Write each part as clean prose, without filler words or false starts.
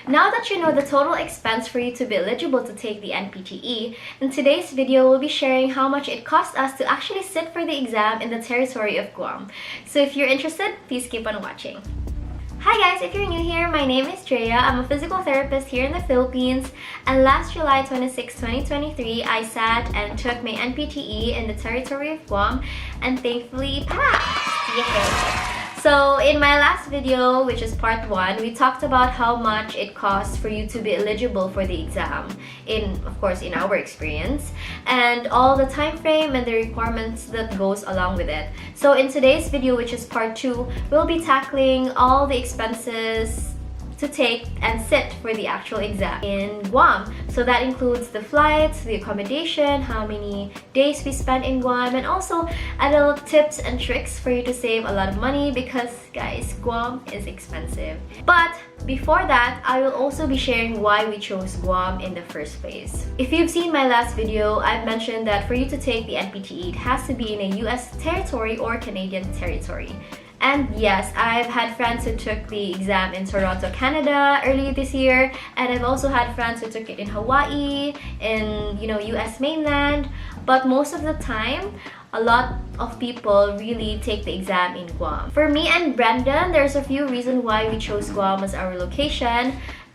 Now that you know the total expense for you to be eligible to take the NPTE, in today's video we'll be sharing how much it cost us to actually sit for the exam in the territory of Guam. So if you're interested, please keep on watching. Hi guys, if you're new here, my name is Drea. I'm a physical therapist here in the Philippines, and last July 26, 2023, I sat and took my NPTE in the territory of Guam and thankfully passed! Yay! So in my last video, which is part 1, we talked about how much it costs for you to be eligible for the exam, of course, in our experience, and all the time frame and the requirements that goes along with it. So in today's video, which is part 2, we'll be tackling all the expenses to take and sit for the actual exam in Guam. So that includes the flights, the accommodation, how many days we spent in Guam, and also a little tips and tricks for you to save a lot of money because guys, Guam is expensive. But before that, I will also be sharing why we chose Guam in the first place. If you've seen my last video, I've mentioned that for you to take the NPTE, it has to be in a US territory or Canadian territory. And yes, I've had friends who took the exam in Toronto, Canada early this year, and I've also had friends who took it in Hawaii, in US mainland, but most of the time, a lot of people really take the exam in Guam. For me and Brendan, there's a few reasons why we chose Guam as our location,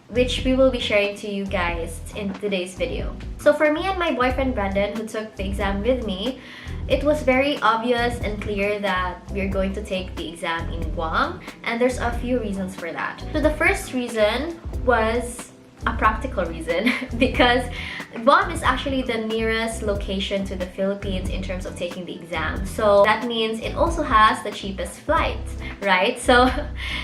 which we will be sharing to you guys in today's video. So for me and my boyfriend Brendan, who took the exam with me, it was very obvious and clear that we're going to take the exam in Guam, and there's a few reasons for that. So the first reason was a practical reason because Guam is actually the nearest location to the Philippines in terms of taking the exam. So that means it also has the cheapest flight, right? So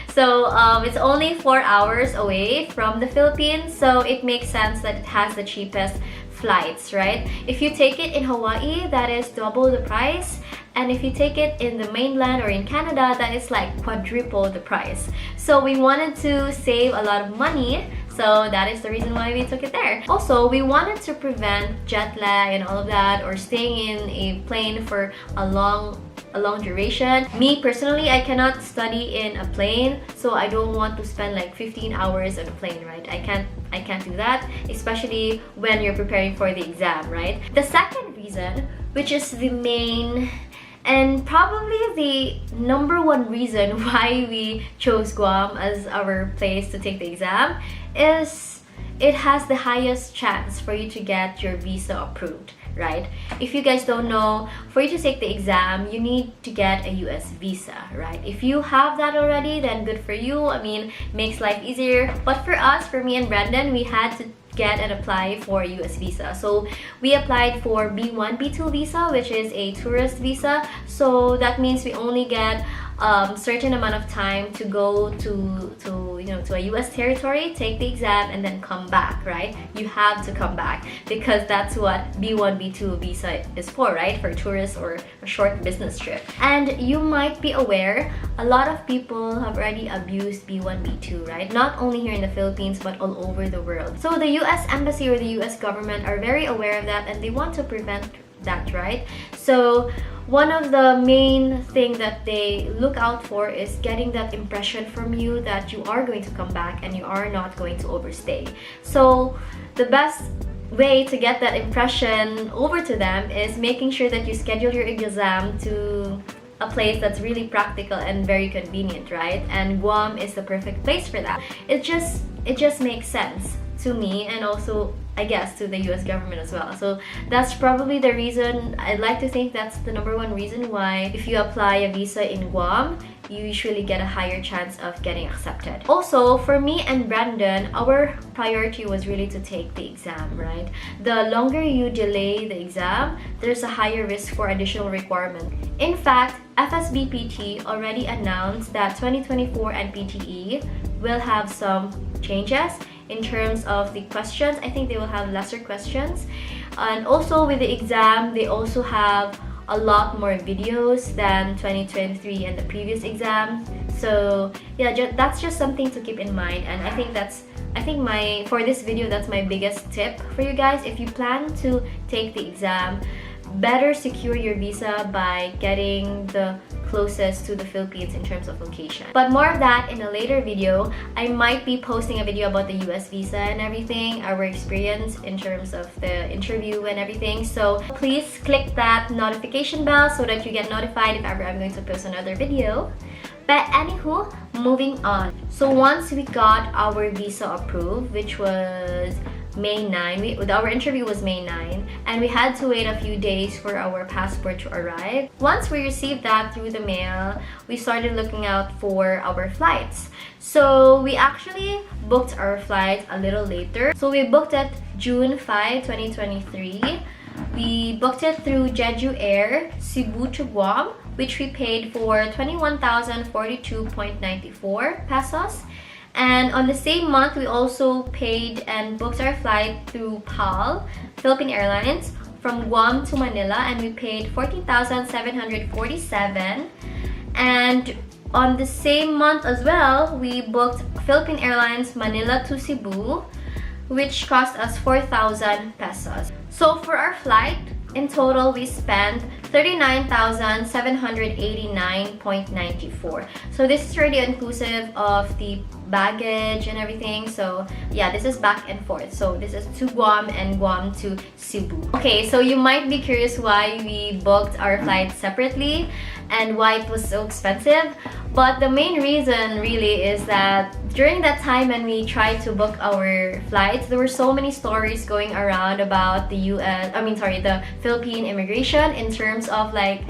it's only 4 hours away from the Philippines, so it makes sense that it has the cheapest flights, right? If you take it in Hawaii, that is double the price, and if you take it in the mainland or in Canada, that is like quadruple the price. So we wanted to save a lot of money, so that is the reason why we took it there. Also, we wanted to prevent jet lag and all of that, or staying in a plane for a long duration. Me personally, I cannot study in a plane, so I don't want to spend like 15 hours on a plane, right? I can't do that, especially when you're preparing for the exam, right? The second reason, which is the main and probably the number one reason why we chose Guam as our place to take the exam, is it has the highest chance for you to get your visa approved, right? If you guys don't know, for you to take the exam, you need to get a US visa, right? If you have that already, then good for you. I mean, makes life easier. But for us, for me and Brendan, we had to get and apply for a US visa. So we applied for B1, B2 visa, which is a tourist visa. So that means we only get certain amount of time to go to a US territory, take the exam, and then come back, right? You have to come back because that's what B1, B2 visa is for, right? For tourists or a short business trip. And you might be aware, a lot of people have already abused B1, B2, right? Not only here in the Philippines, but all over the world. So the US Embassy or the US government are very aware of that, and they want to prevent that, right? So one of the main things that they look out for is getting that impression from you that you are going to come back and you are not going to overstay. So the best way to get that impression over to them is making sure that you schedule your exam to a place that's really practical and very convenient, right? And Guam is the perfect place for that. It just makes sense to me, and also I guess to the US government as well. So that's probably the reason. I'd like to think that's the number one reason why if you apply a visa in Guam, you usually get a higher chance of getting accepted. Also, for me and Brandon, our priority was really to take the exam, right? The longer you delay the exam, there's a higher risk for additional requirement. In fact, FSBPT already announced that 2024 NPTE will have some changes in terms of the questions. I think they will have lesser questions, and also with the exam, they also have a lot more videos than 2023 and the previous exam. So yeah, that's just something to keep in mind, and I think for this video, that's my biggest tip for you guys. If you plan to take the exam, better secure your visa by getting the closest to the Philippines in terms of location. But more of that in a later video. I might be posting a video about the US visa and everything, our experience in terms of the interview and everything. So please click that notification bell so that you get notified if ever I'm going to post another video. But anywho, moving on. So once we got our visa approved, which was May 9, our interview was May 9, and we had to wait a few days for our passport to arrive. Once we received that through the mail, we started looking out for our flights. So we actually booked our flight a little later. So we booked it June 5, 2023. We booked it through Jeju Air, Cebu to Guam, which we paid for 21,042.94 pesos. And on the same month, we also paid and booked our flight through PAL, Philippine Airlines, from Guam to Manila, and we paid 14,747. And on the same month as well, we booked Philippine Airlines Manila to Cebu, which cost us 4,000 pesos. So for our flight, in total, we spent 39,789.94. So this is already inclusive of the baggage and everything. So yeah, this is back and forth. So this is to Guam and Guam to Cebu. Okay, so you might be curious why we booked our flights separately and why it was so expensive. But the main reason really is that during that time when we tried to book our flights, there were so many stories going around about the the Philippine immigration in terms of like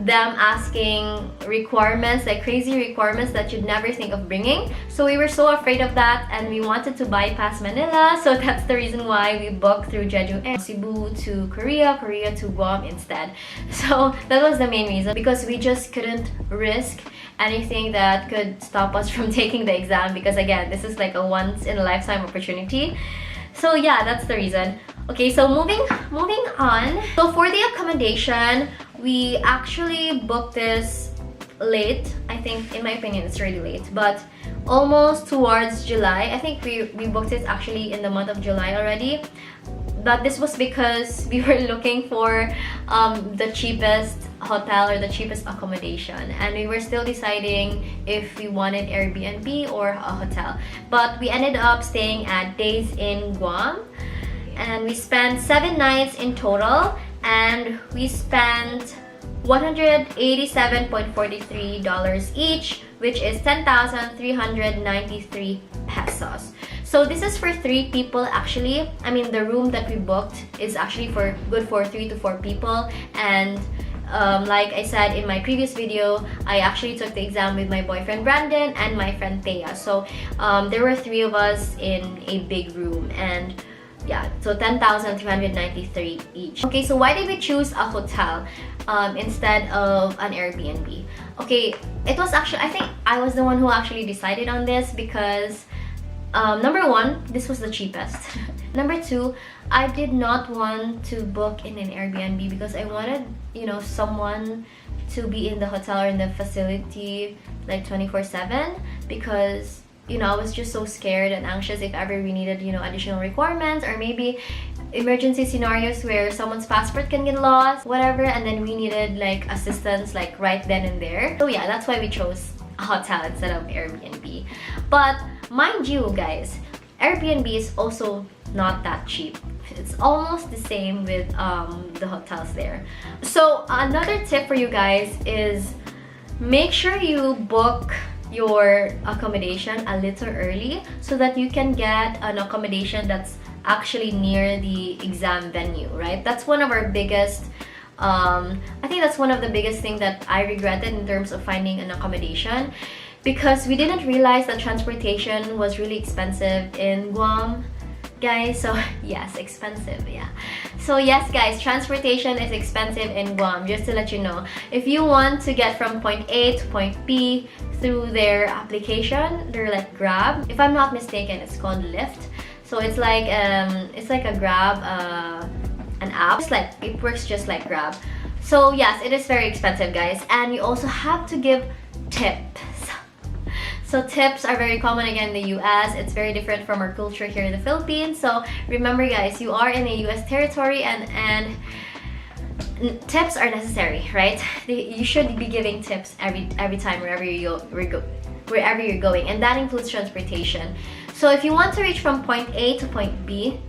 them asking requirements, like crazy requirements that you'd never think of bringing. So we were so afraid of that and we wanted to bypass Manila. So that's the reason why we booked through Jeju Air, Cebu to Korea, Korea to Guam instead. So that was the main reason, because we just couldn't risk anything that could stop us from taking the exam, because again, this is like a once in a lifetime opportunity. So yeah, that's the reason. Okay, so moving on. So for the accommodation, we actually booked this late. I think, in my opinion, it's really late, but almost towards July. I think we booked it actually in the month of July already. But this was because we were looking for the cheapest hotel or the cheapest accommodation, and we were still deciding if we wanted Airbnb or a hotel. But we ended up staying at Days in Guam, and we spent 7 nights in total, and we spent $187.43 each, which is 10,393 pesos. So this is for 3 people actually. I mean, the room that we booked is actually good for 3 to 4 people. And like I said in my previous video, I actually took the exam with my boyfriend Brandon and my friend Thea. So there were 3 of us in a big room, and yeah, so 10,393 each. Okay, so why did we choose a hotel instead of an Airbnb? Okay, it was actually, I think I was the one who actually decided on this because number 1, this was the cheapest. Number 2, I did not want to book in an Airbnb because I wanted, someone to be in the hotel or in the facility like 24/7, because I was just so scared and anxious if ever we needed, additional requirements, or maybe emergency scenarios where someone's passport can get lost, whatever, and then we needed like assistance like right then and there. So yeah, that's why we chose a hotel instead of Airbnb. But mind you guys, Airbnb is also not that cheap. It's almost the same with the hotels there. So another tip for you guys is make sure you book your accommodation a little early so that you can get an accommodation that's actually near the exam venue, right? That's one of our biggest I think that's one of the biggest things that I regretted in terms of finding an accommodation, because we didn't realize that transportation was really expensive in Guam, guys. So yes, expensive, yeah. So yes guys, transportation is expensive in Guam, just to let you know. If you want to get from point A to point B through their application, they're like Grab. If I'm not mistaken, it's called Lyft. So it's like a Grab, an app. It works just like Grab. So yes, it is very expensive, guys, and you also have to give tips. So tips are very common again in the US. It's very different from our culture here in the Philippines. So remember guys, you are in a US territory, and tips are necessary, right? You should be giving tips every time wherever you're going, and that includes transportation. So if you want to reach from point A to point B,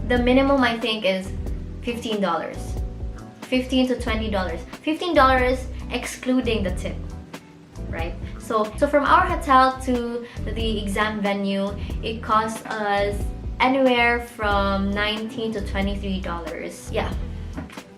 the minimum I think is $15, $15 to $20, $15 excluding the tip, right? So from our hotel to the exam venue, it costs us anywhere from $19 to $23. Yeah.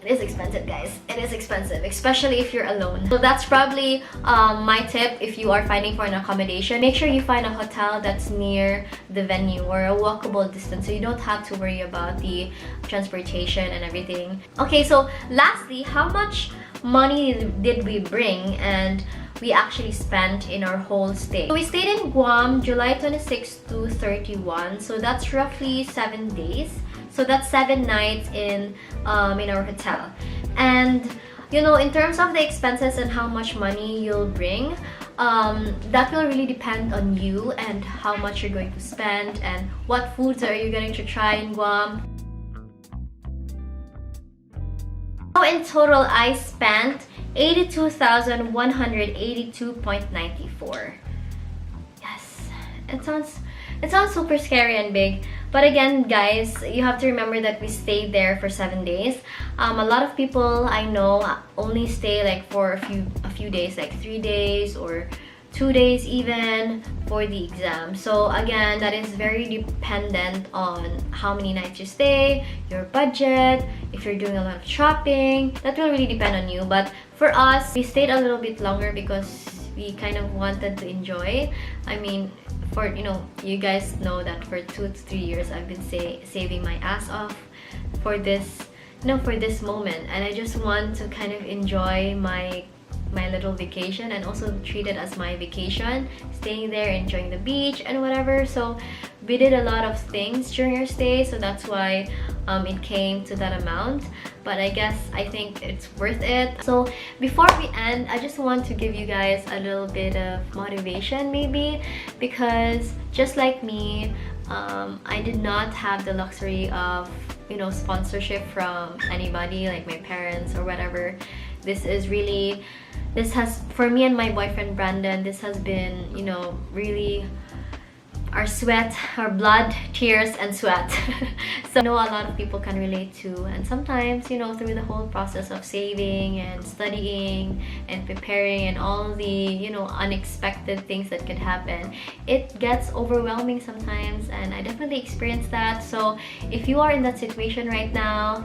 It is expensive, guys. It is expensive, especially if you're alone. So that's probably my tip if you are finding for an accommodation. Make sure you find a hotel that's near the venue or a walkable distance, so you don't have to worry about the transportation and everything. Okay, so lastly, how much money did we bring and we actually spent in our whole stay? So we stayed in Guam July 26 to 31, so that's roughly 7 days. So that's 7 nights in our hotel. And you know, in terms of the expenses and how much money you'll bring, that will really depend on you and how much you're going to spend and what foods are you going to try in Guam. So in total, I spent $82,182.94. Yes, it sounds super scary and big. But again, guys, you have to remember that we stayed there for 7 days. A lot of people I know only stay like for a few days, like 3 days or 2 days even for the exam. So again, that is very dependent on how many nights you stay, your budget, if you're doing a lot of shopping. That will really depend on you. But for us, we stayed a little bit longer because we kind of wanted to enjoy. I mean, you guys know that for 2 to 3 years I've been saving my ass off for this moment, and I just want to kind of enjoy my little vacation and also treat it as my vacation, staying there, enjoying the beach and whatever. So we did a lot of things during our stay, so that's why it came to that amount. But I think it's worth it. So before we end, I just want to give you guys a little bit of motivation maybe, because just like me, I did not have the luxury of sponsorship from anybody like my parents or whatever. This has, for me and my boyfriend Brandon, this has been really our sweat, our blood, tears, and sweat. So I know a lot of people can relate to, and sometimes through the whole process of saving and studying and preparing and all the unexpected things that could happen, it gets overwhelming sometimes, and I definitely experienced that. So if you are in that situation right now,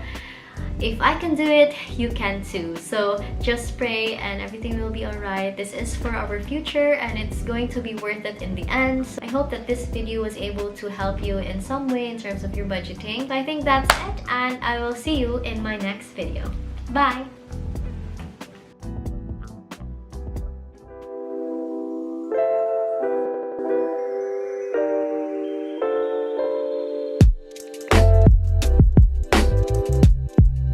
if I can do it, you can too. So just pray and everything will be alright. This is for our future and it's going to be worth it in the end. So I hope that this video was able to help you in some way in terms of your budgeting. So I think that's it, and I will see you in my next video. Bye!